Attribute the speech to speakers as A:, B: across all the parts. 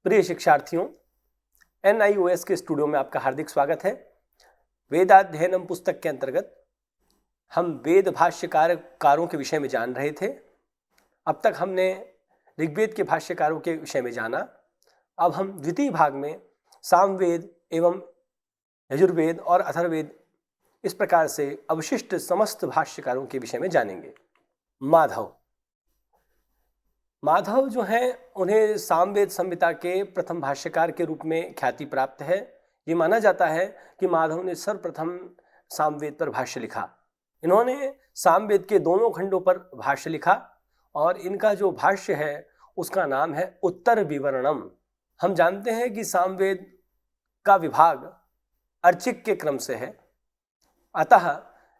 A: प्रिय शिक्षार्थियों, NIOS के स्टूडियो में आपका हार्दिक स्वागत है। वेदाध्ययनम पुस्तक के अंतर्गत हम वेद भाष्यकारों के विषय में जान रहे थे। अब तक हमने ऋग्वेद के भाष्यकारों के विषय में जाना। अब हम द्वितीय भाग में सामवेद एवं यजुर्वेद और अथर्ववेद इस प्रकार से अवशिष्ट समस्त भाष्यकारों के विषय में जानेंगे। माधव जो हैं उन्हें सामवेद संहिता के प्रथम भाष्यकार के रूप में ख्याति प्राप्त है। ये माना जाता है कि माधव ने सर्वप्रथम सामवेद पर भाष्य लिखा। इन्होंने सामवेद के दोनों खंडों पर भाष्य लिखा और इनका जो भाष्य है उसका नाम है उत्तर विवरणम। हम जानते हैं कि सामवेद का विभाग अर्चिक के क्रम से है, अतः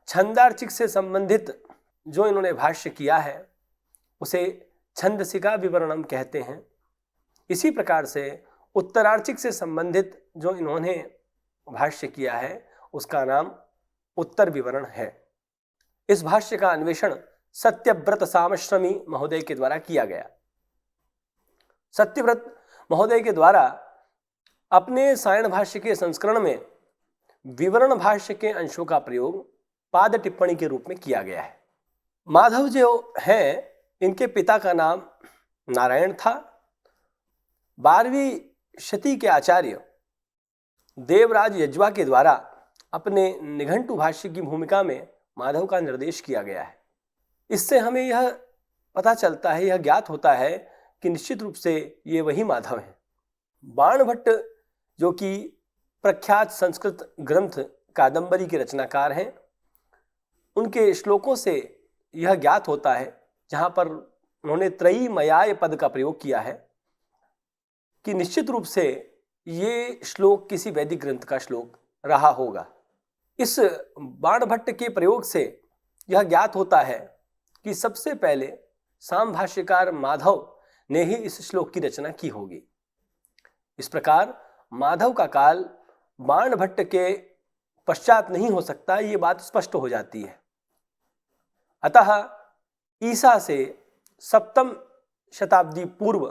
A: छंदार्चिक से संबंधित जो इन्होंने भाष्य किया है उसे छंदसिका विवरणम कहते हैं। इसी प्रकार से उत्तरार्चिक से संबंधित जो इन्होंने भाष्य किया है उसका नाम उत्तर विवरण है। इस भाष्य का अन्वेषण सत्यव्रत सामश्रमी महोदय के द्वारा किया गया। सत्यव्रत महोदय के द्वारा अपने सायण भाष्य के संस्करण में विवरण भाष्य के अंशों का प्रयोग पाद टिप्पणी के रूप में किया गया है। माधव जो हैं इनके पिता का नाम नारायण था। 12वीं शती के आचार्य देवराज यज्वा के द्वारा अपने निघंटु भाष्य की भूमिका में माधव का निर्देश किया गया है। इससे हमें यह पता चलता है, यह ज्ञात होता है कि निश्चित रूप से ये वही माधव हैं। बाणभट्ट जो कि प्रख्यात संस्कृत ग्रंथ कादंबरी के रचनाकार हैं, उनके श्लोकों से यह ज्ञात होता है, जहां पर उन्होंने त्रयी मयाय पद का प्रयोग किया है, कि निश्चित रूप से ये श्लोक किसी वैदिक ग्रंथ का श्लोक रहा होगा। इस बाणभट्ट के प्रयोग से यह ज्ञात होता है कि सबसे पहले साम भाष्यकार माधव ने ही इस श्लोक की रचना की होगी। इस प्रकार माधव का काल बाणभट्ट के पश्चात नहीं हो सकता, ये बात स्पष्ट हो जाती है। अतः ईसा से 7वीं शताब्दी पूर्व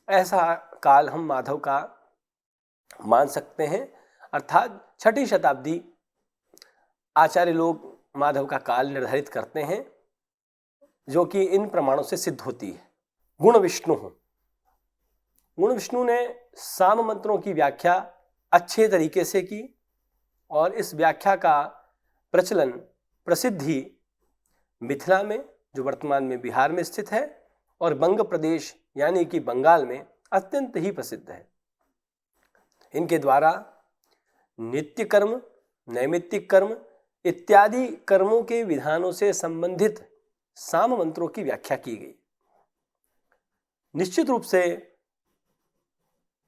A: ऐसा काल हम माधव का मान सकते हैं, अर्थात 6ठी शताब्दी आचार्य लोग माधव का काल निर्धारित करते हैं, जो कि इन प्रमाणों से सिद्ध होती है। गुण विष्णु ने साम मंत्रों की व्याख्या अच्छे तरीके से की और इस व्याख्या का प्रचलन प्रसिद्धि मिथिला में, जो वर्तमान में बिहार में स्थित है, और बंग प्रदेश यानी कि बंगाल में अत्यंत ही प्रसिद्ध है। इनके द्वारा नित्य कर्म, नैमित्तिक कर्म इत्यादि कर्मों के विधानों से संबंधित साम मंत्रों की व्याख्या की गई। निश्चित रूप से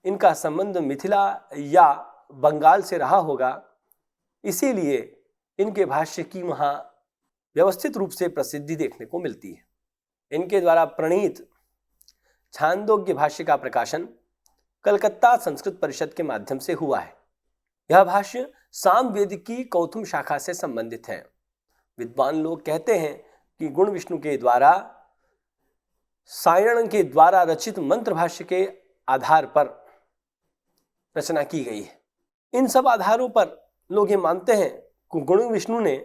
A: इनका संबंध मिथिला या बंगाल से रहा होगा, इसीलिए इनके भाष्य की वहां व्यवस्थित रूप से प्रसिद्धि देखने को मिलती है। इनके द्वारा प्रणीत छांदोग्य भाष्य का प्रकाशन कलकत्ता संस्कृत परिषद के माध्यम से हुआ है। यह भाष्य सामवेद की कौथुम शाखा से संबंधित है। विद्वान लोग कहते हैं कि गुण विष्णु के द्वारा सायण के द्वारा रचित मंत्र भाष्य के आधार पर रचना की गई है। इन सब आधारों पर लोग ये मानते हैं कि गुण विष्णु ने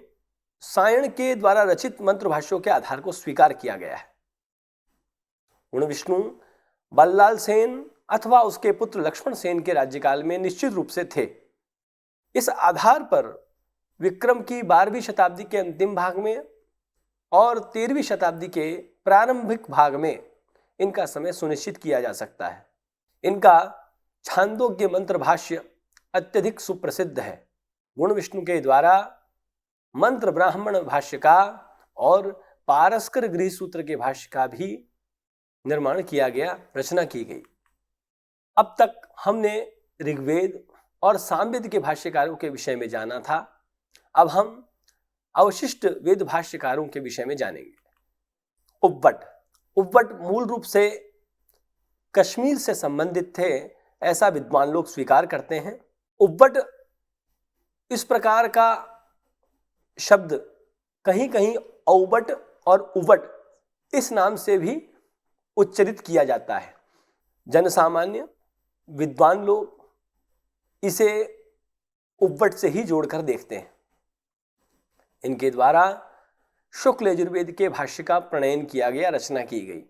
A: सायण के द्वारा रचित मंत्र भाष्यों के आधार को स्वीकार किया गया है। गुण विष्णु बल्लाल सेन अथवा उसके पुत्र लक्ष्मण सेन के राज्यकाल में निश्चित रूप से थे। इस आधार पर विक्रम की 12वीं शताब्दी के अंतिम भाग में और 13वीं शताब्दी के प्रारंभिक भाग में इनका समय सुनिश्चित किया जा सकता है। इनका छांदोग्य मंत्र भाष्य अत्यधिक सुप्रसिद्ध है। गुण विष्णु के द्वारा मंत्र ब्राह्मण भाष्य का और पारस्कर गृह सूत्र के भाष्य का भी निर्माण किया गया, रचना की गई। अब तक हमने ऋग्वेद और सामवेद के भाष्यकारों के विषय में जाना था। अब हम अवशिष्ट वेद भाष्यकारों के विषय में जानेंगे। उव्वट मूल रूप से कश्मीर से संबंधित थे, ऐसा विद्वान लोग स्वीकार करते हैं। उव्वट इस प्रकार का शब्द कहीं कहीं औवट और उवट इस नाम से भी उच्चरित किया जाता है। जनसामान्य विद्वान लोग इसे उपवट से ही जोड़कर देखते हैं। इनके द्वारा शुक्ल यजुर्वेद के भाष्य का प्रणयन किया गया, रचना की गई।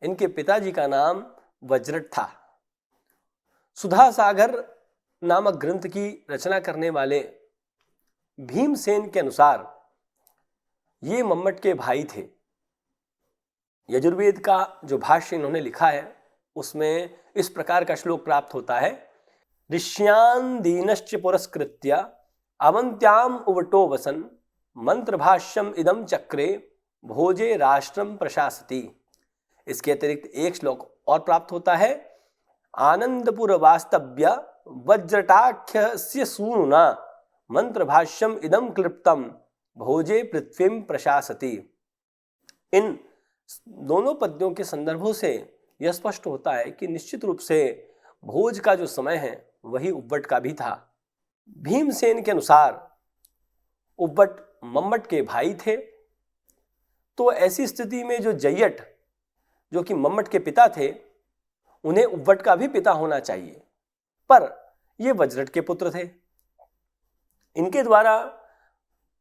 A: इनके पिताजी का नाम वज्रट था। सुधा सागर नामक ग्रंथ की रचना करने वाले भीमसेन के अनुसार ये मम्मट के भाई थे। यजुर्वेद का जो भाष्य इन्होंने लिखा है उसमें इस प्रकार का श्लोक प्राप्त होता है, ऋष्यान दीनश्च पुरस्कृत्य अवंत्याम उवटो वसन मंत्र भाष्यम इदम चक्रे भोजे राष्ट्रम प्रशासति। इसके अतिरिक्त एक श्लोक और प्राप्त होता है, आनंदपुर वास्तव्य वज्रटाख्यस्य सूनुना मंत्र भाष्यम इदम क्लिप्तम भोजे पृथ्वीम प्रशासति। इन दोनों पद्यों के संदर्भों से यह स्पष्ट होता है कि निश्चित रूप से भोज का जो समय है वही उव्वट का भी था। भीमसेन के अनुसार उव्वट मम्मट के भाई थे, तो ऐसी स्थिति में जो जय्यट जो कि मम्मट के पिता थे उन्हें उव्वट का भी पिता होना चाहिए, पर ये वज्रट के पुत्र थे। इनके द्वारा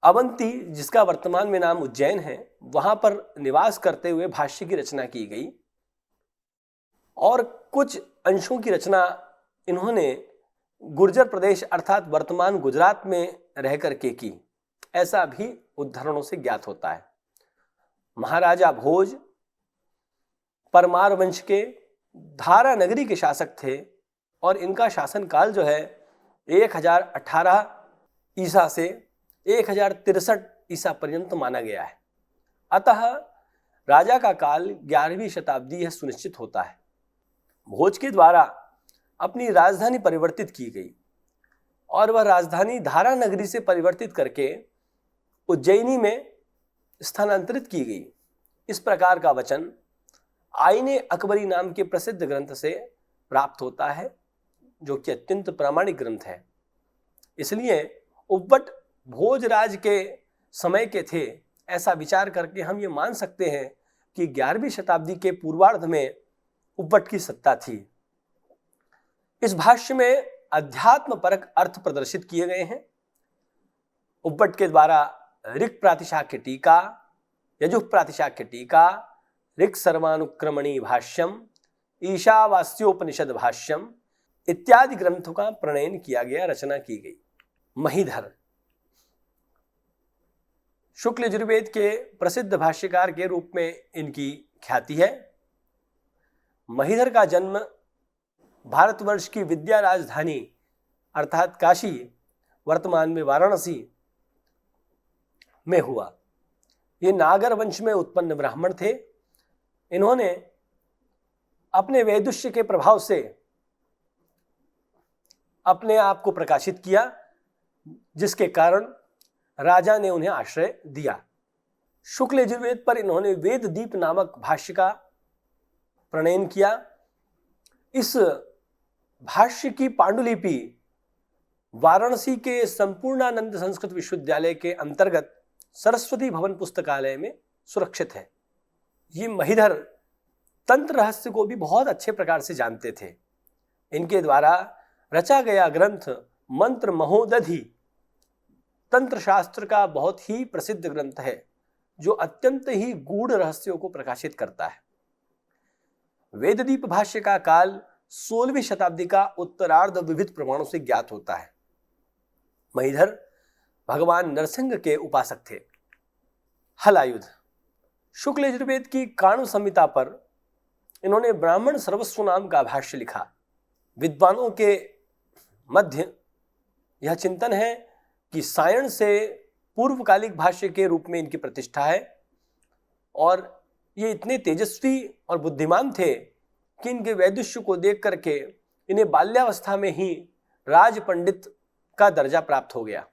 A: अवंती, जिसका वर्तमान में नाम उज्जैन है, वहां पर निवास करते हुए भाष्य की रचना की गई और कुछ अंशों की रचना इन्होंने गुर्जर प्रदेश अर्थात वर्तमान गुजरात में रह करके की, ऐसा भी उद्धरणों से ज्ञात होता है। महाराजा भोज परमार वंश के धारा नगरी के शासक थे और इनका शासनकाल जो है 1018 ईसा से 1063 ईसा पर्यंत माना गया है। अतः राजा का काल 11वीं शताब्दी यह सुनिश्चित होता है। भोज के द्वारा अपनी राजधानी परिवर्तित की गई और वह राजधानी धारा नगरी से परिवर्तित करके उज्जैनी में स्थानांतरित की गई। इस प्रकार का वचन आईने अकबरी नाम के प्रसिद्ध ग्रंथ से प्राप्त होता है, जो कि अत्यंत प्रामाणिक ग्रंथ है। इसलिए उव्वट भोजराज के समय के थे, ऐसा विचार करके हम ये मान सकते हैं कि 11वीं शताब्दी के पूर्वार्ध में उव्वट की सत्ता थी। इस भाष्य में अध्यात्म परक अर्थ प्रदर्शित किए गए हैं। उव्वट के द्वारा ऋक् प्रातिशाख्य टीका, यजुः प्रातिशाख्य टीका, ऋक् सर्वानुक्रमणी भाष्यम, ईशावास्योपनिषद भाष्यम इत्यादि ग्रंथों का प्रणयन किया गया, रचना की गई। महीधर शुक्ल यजुर्वेद के प्रसिद्ध भाष्यकार के रूप में इनकी ख्याति है। महीधर का जन्म भारतवर्ष की विद्या राजधानी अर्थात काशी, वर्तमान में वाराणसी में हुआ। ये नागर वंश में उत्पन्न ब्राह्मण थे। इन्होंने अपने वैदुष्य के प्रभाव से अपने आप को प्रकाशित किया, जिसके कारण राजा ने उन्हें आश्रय दिया। शुक्ल यजुर्वेद पर इन्होंने वेददीप नामक भाष्य का प्रणयन किया। इस भाष्य की पांडुलिपि वाराणसी के संपूर्णानंद संस्कृत विश्वविद्यालय के अंतर्गत सरस्वती भवन पुस्तकालय में सुरक्षित है। ये महीधर तंत्र रहस्य को भी बहुत अच्छे प्रकार से जानते थे। इनके द्वारा रचा गया ग्रंथ मंत्र महोदधि तंत्र शास्त्र का बहुत ही प्रसिद्ध ग्रंथ है, जो अत्यंत ही गूढ़ रहस्यों को प्रकाशित करता है। वेददीप भाष्य का काल 16वीं शताब्दी का उत्तरार्ध विविध प्रमाणों से ज्ञात होता है। महीधर भगवान नरसिंह के उपासक थे। हलायुध शुक्ल यजुर्वेद की काणु संहिता पर इन्होंने ब्राह्मण सर्वस्व नाम का भाष्य लिखा। विद्वानों के मध्य यह चिंतन है कि सायण से पूर्वकालिक भाष्य के रूप में इनकी प्रतिष्ठा है और ये इतने तेजस्वी और बुद्धिमान थे कि इनके वैदुष्य को देख करके इन्हें बाल्यावस्था में ही राज पंडित का दर्जा प्राप्त हो गया।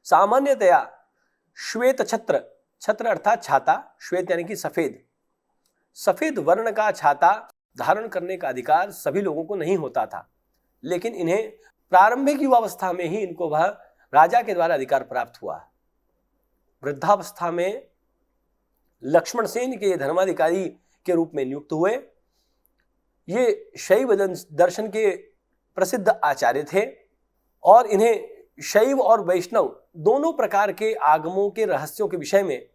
A: सामान्यतया श्वेत छत्र, छत्र अर्थात छाता, श्वेत यानी कि सफेद, सफेद वर्ण का छाता धारण करने का अधिकार सभी लोगों को नहीं होता था, लेकिन इन्हें प्रारंभिक युवावस्था में ही इनको वह राजा के द्वारा अधिकार प्राप्त हुआ। वृद्धावस्था में लक्ष्मण सेन के धर्माधिकारी के रूप में नियुक्त हुए। ये शैव दर्शन के प्रसिद्ध आचार्य थे और इन्हें शैव और वैष्णव दोनों प्रकार के आगमों के रहस्यों के विषय में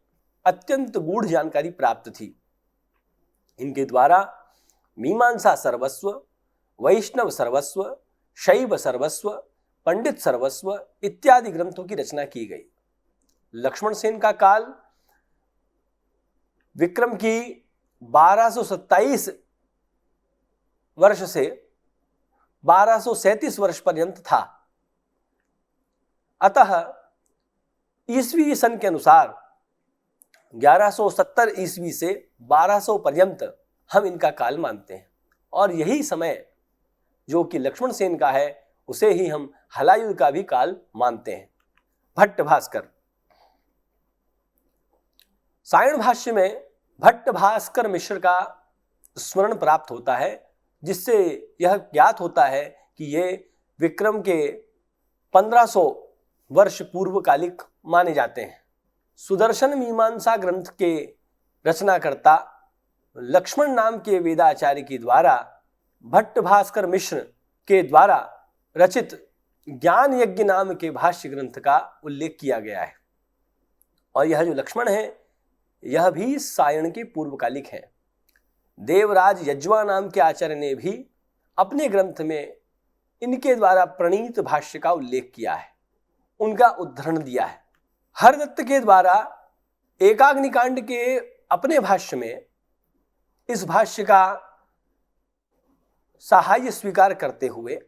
A: अत्यंत गूढ़ जानकारी प्राप्त थी। इनके द्वारा मीमांसा सर्वस्व, वैष्णव सर्वस्व, शैव सर्वस्व, पंडित सर्वस्व इत्यादि ग्रंथों की रचना की गई। लक्ष्मण सेन का काल विक्रम की 1227 वर्ष से 1237 वर्ष पर्यंत था। अतः ईसवी सन के अनुसार 1170 ईस्वी से 1200 पर्यंत हम इनका काल मानते हैं और यही समय जो कि लक्ष्मण सेन का है उसे ही हम हलायुग का भी काल मानते हैं। भट्ट भास्कर, सायण भाष्य में भट्ट भास्कर मिश्र का स्मरण प्राप्त होता है, जिससे यह ज्ञात होता है कि ये विक्रम के 1500 वर्ष पूर्वकालिक माने जाते हैं। सुदर्शन मीमांसा ग्रंथ के रचनाकर्ता लक्ष्मण नाम के वेदाचार्य के द्वारा भट्ट भास्कर मिश्र के द्वारा रचित ज्ञान यज्ञ नाम के भाष्य ग्रंथ का उल्लेख किया गया है और यह जो लक्ष्मण है यह भी सायण के पूर्वकालिक है। देवराज यज्वा नाम के आचार्य ने भी अपने ग्रंथ में इनके द्वारा प्रणीत भाष्य का उल्लेख किया है, उनका उद्धरण दिया है। हरदत्त के द्वारा एकाग्निकांड के अपने भाष्य में इस भाष्य का सहाय स्वीकार करते हुए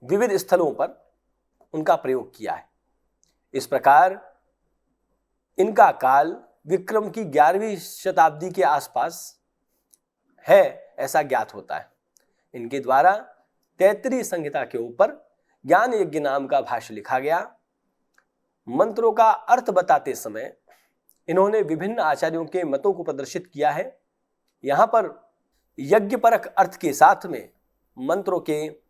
A: विविध स्थलों पर उनका प्रयोग किया है। इस प्रकार इनका काल विक्रम की 11वीं शताब्दी के आसपास है ऐसा ज्ञात होता है। इनके द्वारा तैत्तिरीय संहिता के ऊपर ज्ञान यज्ञ नाम का भाष्य लिखा गया। मंत्रों का अर्थ बताते समय इन्होंने विभिन्न आचार्यों के मतों को प्रदर्शित किया है। यहाँ पर यज्ञपरक अर्थ के साथ में मंत्रों के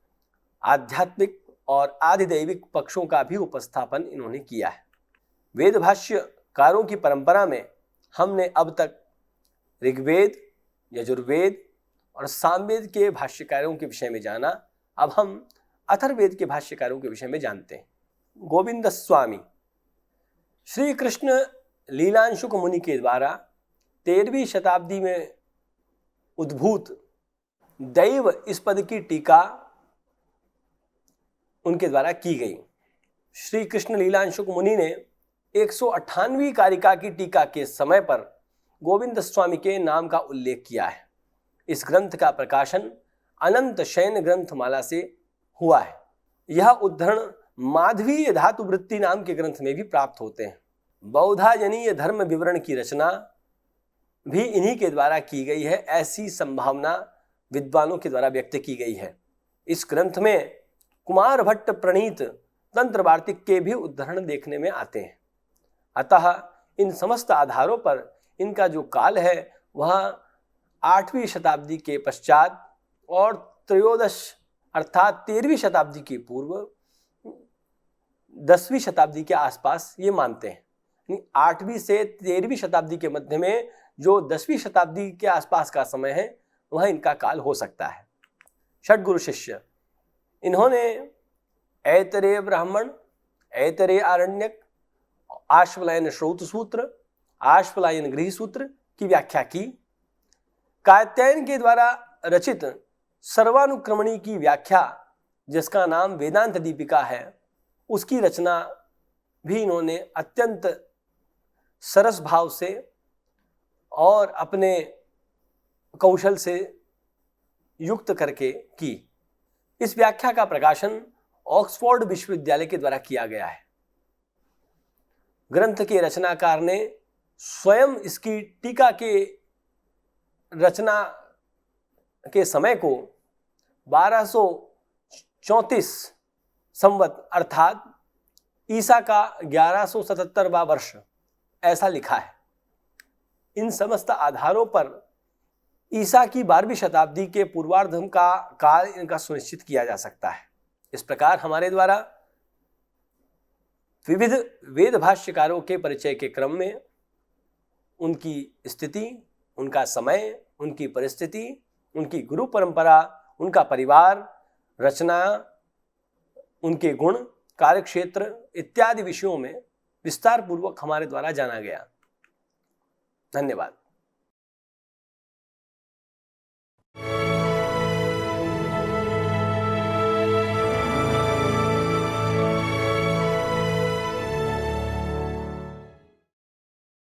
A: आध्यात्मिक और आधिदैविक पक्षों का भी उपस्थापन इन्होंने किया है। वेद भाष्यकारों की परंपरा में हमने अब तक ऋग्वेद, यजुर्वेद और सामवेद के भाष्यकारों के विषय में जाना। अब हम अथर्ववेद के भाष्यकारों के विषय में जानते हैं। गोविंद स्वामी श्री कृष्ण लीलांशुक मुनि के द्वारा 13वीं शताब्दी में उद्भूत दैव इस पद की टीका उनके द्वारा की गई। श्री कृष्ण लीलांशुक मुनि ने 198वीं कारिका की टीका के समय पर गोविंद स्वामी के नाम का उल्लेख किया है। इस ग्रंथ का प्रकाशन अनंत शयन ग्रंथमाला से हुआ है। यह उद्धरण माधवीय धातु वृत्ति नाम के ग्रंथ में भी प्राप्त होते हैं। बौद्धायनीय धर्म विवरण की रचना भी इन्हीं के द्वारा की गई है, ऐसी संभावना विद्वानों के द्वारा व्यक्त की गई है। इस ग्रंथ में कुमार भट्ट प्रणीत तंत्र वार्तिक के भी उद्धरण देखने में आते हैं। अतः इन समस्त आधारों पर इनका जो काल है वह 8वीं शताब्दी के पश्चात और त्रयोदश अर्थात 13वीं शताब्दी के पूर्व 10वीं शताब्दी के आसपास ये मानते हैं। 8वीं से 13वीं शताब्दी के मध्य में जो 10वीं शताब्दी के आसपास का समय है वह इनका काल हो सकता है। षट्गुरु शिष्य, इन्होंने ऐतरेय ब्राह्मण, ऐतरेय आरण्यक, आश्वलायन श्रौत सूत्र, आश्वलायन गृह सूत्र की व्याख्या की। कात्यायन के द्वारा रचित सर्वानुक्रमणी की व्याख्या जिसका नाम वेदांत दीपिका है उसकी रचना भी इन्होंने अत्यंत सरस भाव से और अपने कौशल से युक्त करके की। इस व्याख्या का प्रकाशन ऑक्सफोर्ड विश्वविद्यालय के द्वारा किया गया है। ग्रंथ के रचनाकार ने स्वयं इसकी टीका के रचना के समय को 1234 संवत अर्थात ईसा का 1177वां वर्ष ऐसा लिखा है। इन समस्त आधारों पर ईसा की 12वीं शताब्दी के पूर्वार्ध का काल इनका सुनिश्चित किया जा सकता है। इस प्रकार हमारे द्वारा विविध वेद भाष्यकारों के परिचय के क्रम में उनकी स्थिति, उनका समय, उनकी परिस्थिति उनकी गुरु परंपरा, उनका परिवार, रचना, उनके गुण, कार्यक्षेत्र इत्यादि विषयों में विस्तार पूर्वक हमारे द्वारा जाना गया। धन्यवाद।